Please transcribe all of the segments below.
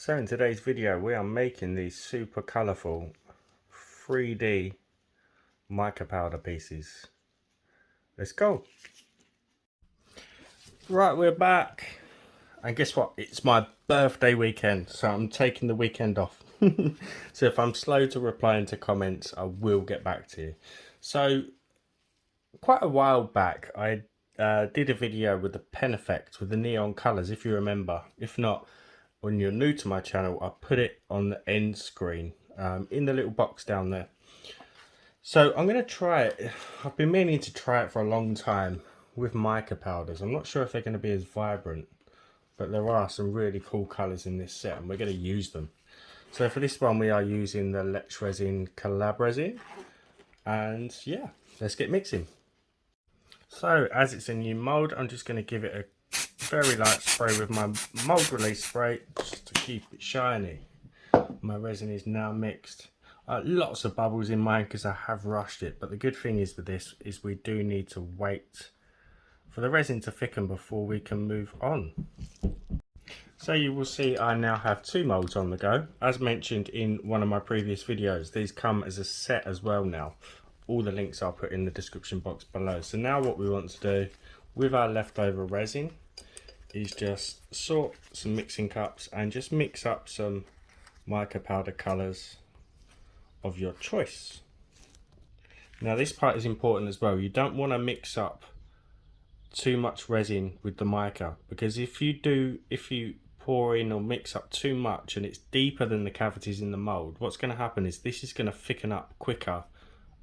So in today's video we are making these super colourful 3D mica powder pieces. Let's go. Right, we're back. And guess what? It's my birthday weekend, so I'm taking the weekend off. So if I'm slow to replying to comments, I will get back to you. So quite a while back I did a video with the pen effect with the neon colours, if you remember. If not, when you're new to my channel, I put it on the end screen in the little box down there. So I'm going to try it. I've been meaning to try it for a long time with mica powders. I'm not sure if they're going to be as vibrant, but there are some really cool colours in this set and we're going to use them. So for this one we are using the Resin collab resin, and yeah, let's get mixing. So as it's a new mould, I'm just going to give it a very light spray with my mould release spray just to keep it shiny. My resin is now mixed. Lots of bubbles in mine because I have rushed it, but the good thing is with this is we do need to wait for the resin to thicken before we can move on. So you will see I now have two moulds on the go. As mentioned in one of my previous videos, these come as a set as well now. All the links I'll put in the description box below. So now what we want to do with our leftover resin is just sort some mixing cups and just mix up some mica powder colours of your choice. Now this part is important as well. You don't want to mix up too much resin with the mica, because if you pour in or mix up too much and it's deeper than the cavities in the mould, what's going to happen is this is going to thicken up quicker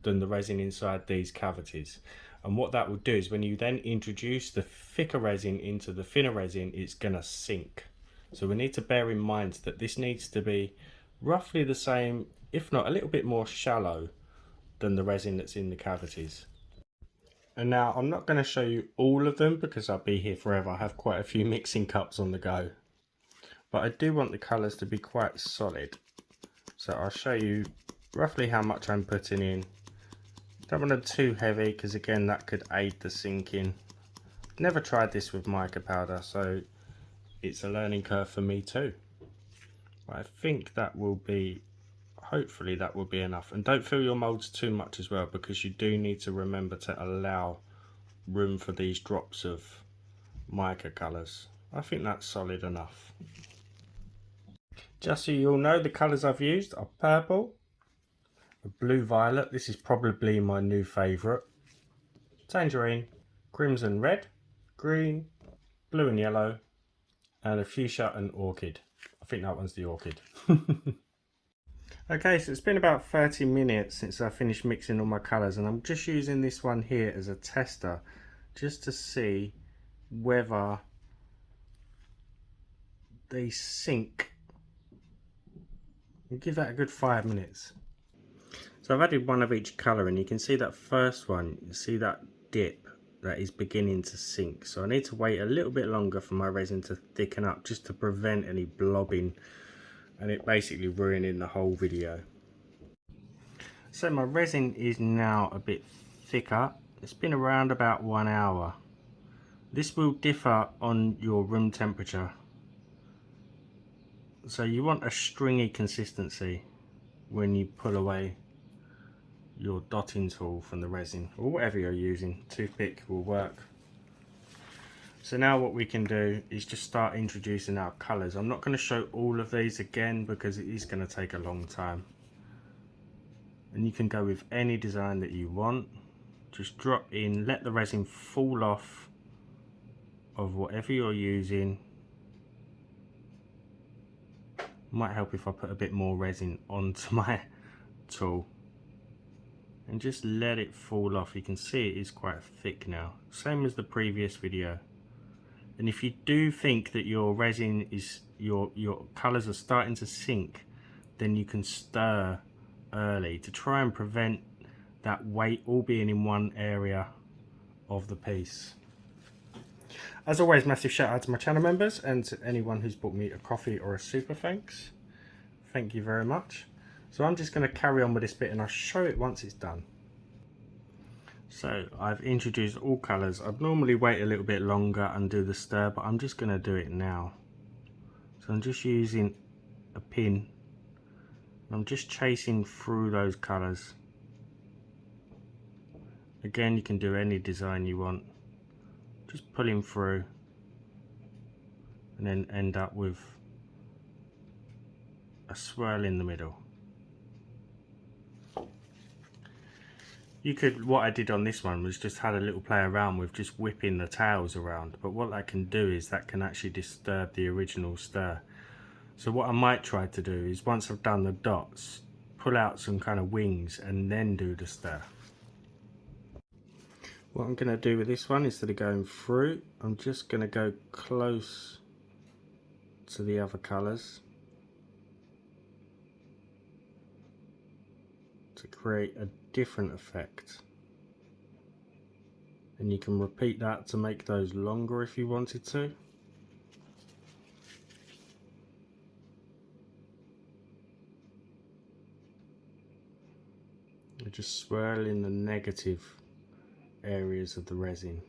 than the resin inside these cavities. And what that will do is when you then introduce the thicker resin into the thinner resin, it's going to sink. So we need to bear in mind that this needs to be roughly the same, if not a little bit more shallow than the resin that's in the cavities. And now I'm not going to show you all of them because I'll be here forever. I have quite a few mixing cups on the go. But I do want the colours to be quite solid. So I'll show you roughly how much I'm putting in. Don't want them too heavy because again that could aid the sinking. Never tried this with mica powder, so it's a learning curve for me too. But I think that will be, hopefully that will be enough. And don't fill your moulds too much as well, because you do need to remember to allow room for these drops of mica colours. I think that's solid enough. Just so you all know, the colours I've used are purple, a blue violet, this is probably my new favourite, tangerine, crimson red, green, blue and yellow, and a fuchsia and orchid. I think that one's the orchid. Okay, so it's been about 30 minutes since I finished mixing all my colours, and I'm just using this one here as a tester just to see whether they sink. I'll give that a good 5 minutes. So I've added one of each colour, and you can see that first one, you see that dip that is beginning to sink. So I need to wait a little bit longer for my resin to thicken up just to prevent any blobbing and it basically ruining the whole video. So my resin is now a bit thicker. It's been around about 1 hour. This will differ on your room temperature. So you want a stringy consistency when you pull away your dotting tool from the resin, or whatever you're using. Toothpick will work. So now what we can do is just start introducing our colours. I'm not going to show all of these again because it is going to take a long time. And you can go with any design that you want. Just drop in, let the resin fall off of whatever you're using. Might help if I put a bit more resin onto my tool. And just let it fall off. You can see it is quite thick now. Same as the previous video. And if you do think that your resin is, your colours are starting to sink, then you can stir early to try and prevent that weight all being in one area of the piece. As always, massive shout out to my channel members and to anyone who's bought me a coffee or a super thanks. Thank you very much. So I'm just going to carry on with this bit and I'll show it once it's done. So I've introduced all colours. I'd normally wait a little bit longer and do the stir, but I'm just going to do it now. So I'm just using a pin. I'm just chasing through those colours. Again, you can do any design you want. Just pulling through and then end up with a swirl in the middle. You could, what I did on this one was just had a little play around with just whipping the tails around, but what that can do is that can actually disturb the original stir. So what I might try to do is, once I've done the dots, pull out some kind of wings and then do the stir. What I'm going to do with this one, instead of going through, I'm just going to go close to the other colours to create a different effect. And you can repeat that to make those longer if you wanted to. I just swirl in the negative areas of the resin.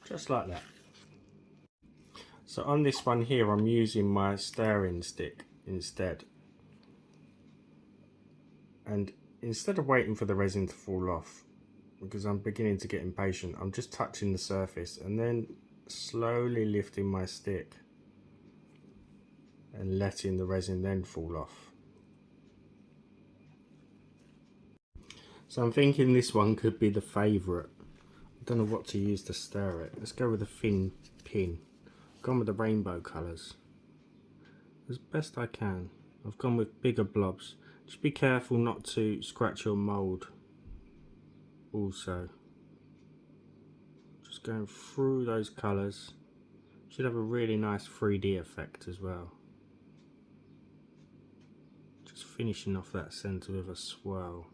Just like that. So on this one here, I'm using my stirring stick instead. And instead of waiting for the resin to fall off, because I'm beginning to get impatient, I'm just touching the surface and then slowly lifting my stick and letting the resin then fall off. So I'm thinking this one could be the favourite. I don't know what to use to stir it. Let's go with a thin pin. I've gone with the rainbow colours as best I can. I've gone with bigger blobs. Just be careful not to scratch your mould also. Just going through those colours. Should have a really nice 3D effect as well. Just finishing off that centre with a swirl.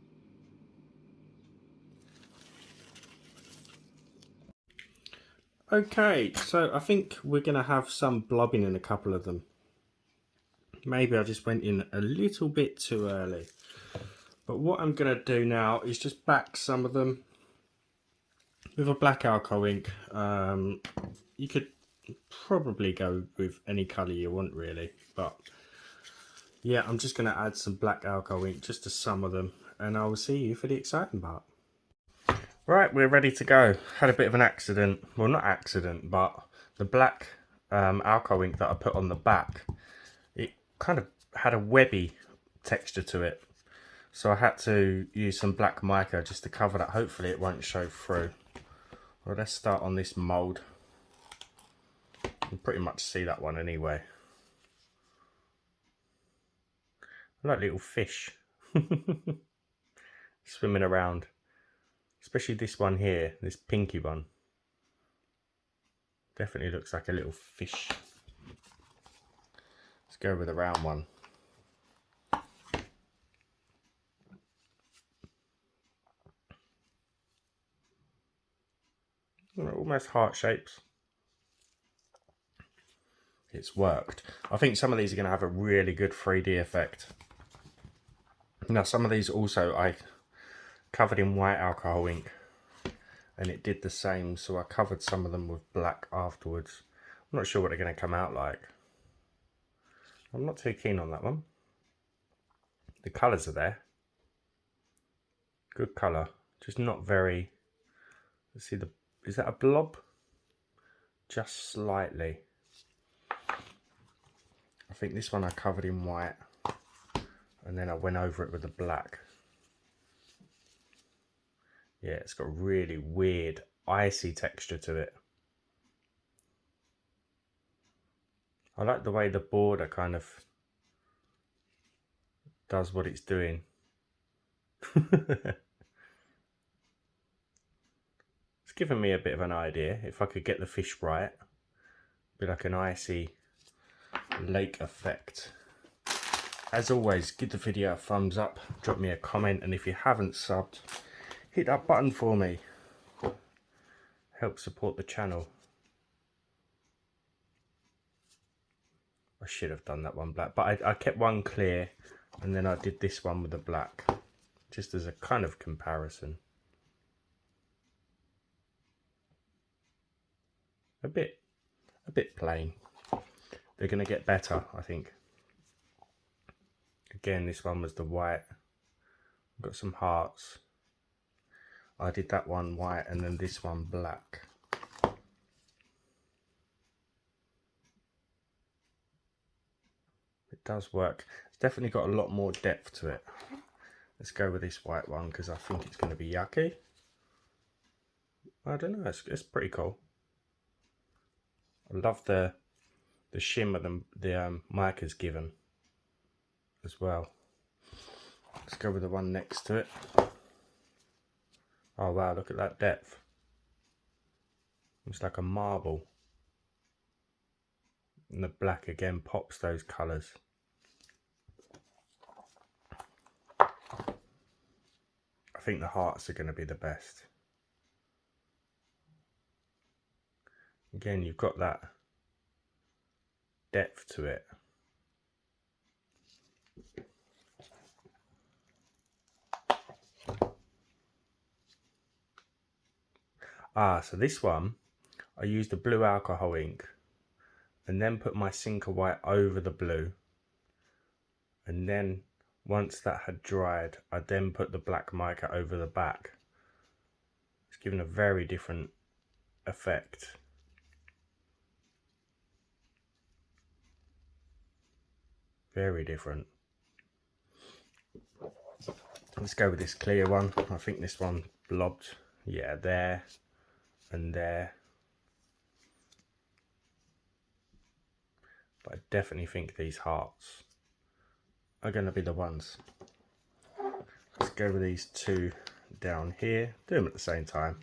Okay, so I think we're going to have some blobbing in a couple of them. Maybe I just went in a little bit too early. But what I'm going to do now is just back some of them with a black alcohol ink. You could probably go with any colour you want really, but yeah, I'm just going to add some black alcohol ink just to some of them, and I will see you for the exciting part. Right, we're ready to go. Had a bit of an accident. Well, not accident, but the black alcohol ink that I put on the back, it kind of had a webby texture to it. So I had to use some black mica just to cover that. Hopefully it won't show through. Well, let's start on this mould. You can pretty much see that one anyway. Like little fish swimming around. Especially this one here, this pinky one. Definitely looks like a little fish. Let's go with a round one. Almost heart shapes. It's worked. I think some of these are going to have a really good 3D effect. Now some of these also I covered in white alcohol ink and it did the same, so I covered some of them with black afterwards. I'm not sure what they're going to come out like. I'm not too keen on that one. The colours are there. Good colour, just not very... Let's see, is that a blob? Just slightly. I think this one I covered in white and then I went over it with the black. Yeah, it's got a really weird icy texture to it. I like the way the border kind of does what it's doing. It's given me a bit of an idea. If I could get the fish right, it'd be like an icy lake effect. As always, give the video a thumbs up, drop me a comment, and if you haven't subbed, hit that button for me. Help support the channel. I should have done that one black, but I kept one clear and then I did this one with the black, just as a kind of comparison. A bit plain, they're going to get better, I think. Again, this one was the white. Got some hearts. I did that one white and then this one black. It does work. It's definitely got a lot more depth to it. Let's go with this white one because I think it's going to be yucky. I don't know, it's pretty cool. I love the shimmer the Mica's given as well. Let's go with the one next to it. Oh wow, look at that depth. It's like a marble. And the black again pops those colours. I think the hearts are going to be the best. Again, you've got that depth to it. So this one, I used a blue alcohol ink and then put my Sinker white over the blue. And then once that had dried, I then put the black mica over the back. It's given a very different effect. Very different. Let's go with this clear one. I think this one blobbed. Yeah, there and there. But I definitely think these hearts are going to be the ones. Let's go with these two down here. Do them at the same time.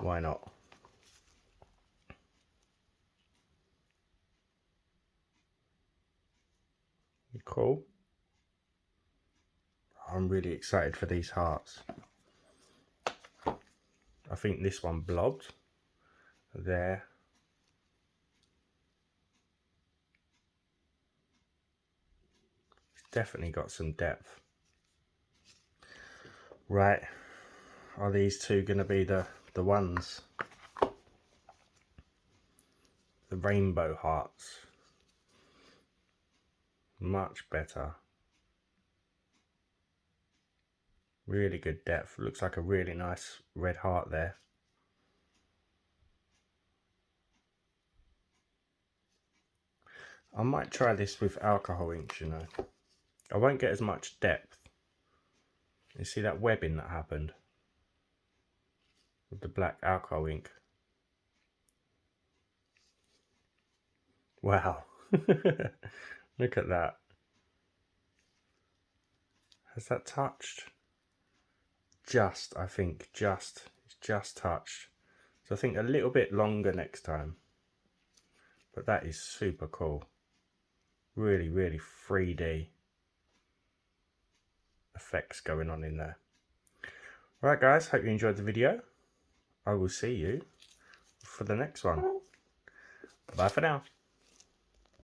Why not? Cool. I'm really excited for these hearts. I think this one blobbed. There. It's definitely got some depth. Right. Are these two going to be the ones? The rainbow hearts. Much better. Really good depth. Looks like a really nice red heart there. I might try this with alcohol inks, you know. I won't get as much depth. You see that webbing that happened with the black alcohol ink? Wow. Look at that. Has that touched? Just, I think, it's just touched. So I think a little bit longer next time. But that is super cool. Really, really 3D effects going on in there. Alright guys, hope you enjoyed the video. I will see you for the next one. Bye for now.